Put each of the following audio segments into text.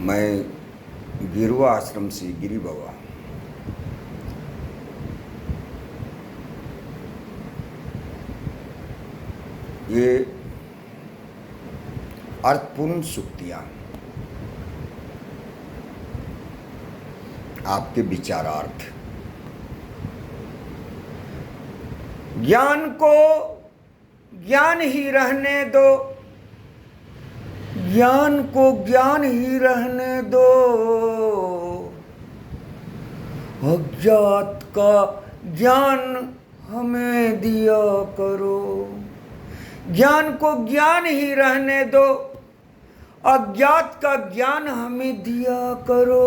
मैं गिरुआ आश्रम से गिरी बाबा। ये अर्थपूर्ण सूक्तियाँ आपके विचारार्थ। ज्ञान को ज्ञान ही रहने दो, ज्ञान को ज्ञान ही रहने दो, अज्ञात का ज्ञान हमें दिया करो। ज्ञान को ज्ञान ही रहने दो, अज्ञात का ज्ञान हमें दिया करो।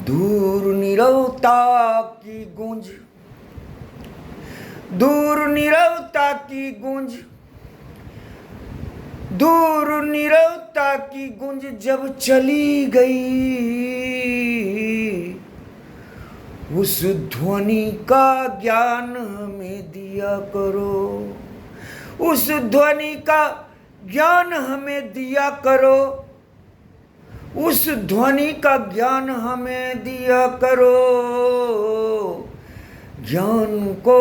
दूर नीरवता की गूंज, दूर नीरवता की गूंज, दूर नीरवता की गूंज जब चली गई, उस ध्वनि का ज्ञान हमें दिया करो। उस ध्वनि का ज्ञान हमें दिया करो। उस ध्वनि का ज्ञान हमें दिया करो। ज्ञान को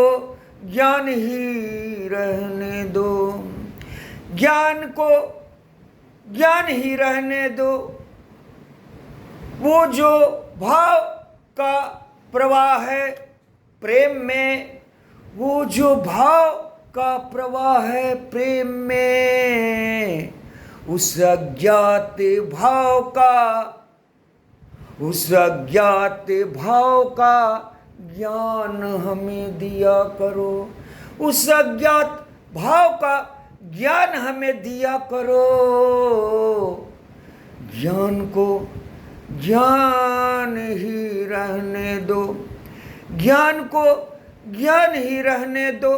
ज्ञान ही रहने दो, ज्ञान को ज्ञान ही रहने दो। वो जो भाव का प्रवाह है प्रेम में, वो जो भाव का प्रवाह है प्रेम में, उस अज्ञात भाव का, उस अज्ञात भाव का ज्ञान हमें दिया करो। उस अज्ञात भाव का ज्ञान हमें दिया करो। ज्ञान को ज्ञान ही रहने दो, ज्ञान को ज्ञान ही रहने दो,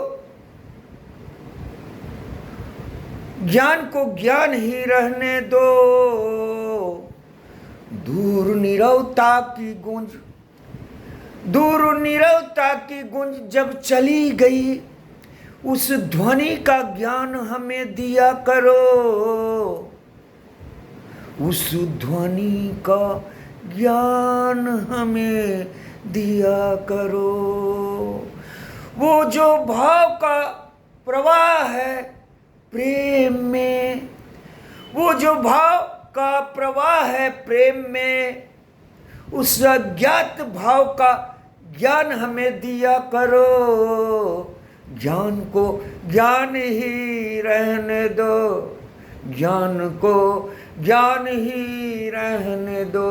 ज्ञान को ज्ञान ही रहने दो। दूर नीरवता की गूंज, दूर नीरवता की गूंज जब चली गई, उस ध्वनि का ज्ञान हमें दिया करो। उस ध्वनि का ज्ञान हमें दिया करो। वो जो भाव का प्रवाह है प्रेम में, वो जो भाव का प्रवाह है प्रेम में, उस अज्ञात भाव का ज्ञान हमें दिया करो। ज्ञान को ज्ञान ही रहने दो, ज्ञान को ज्ञान ही रहने दो,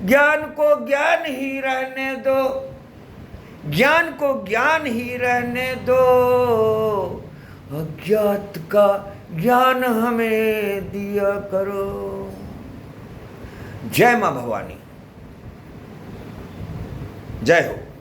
ज्ञान को ज्ञान ही रहने दो, ज्ञान को ज्ञान ही रहने दो। अज्ञात का ज्ञान हमें दिया करो। जय मां भवानी, जय हो।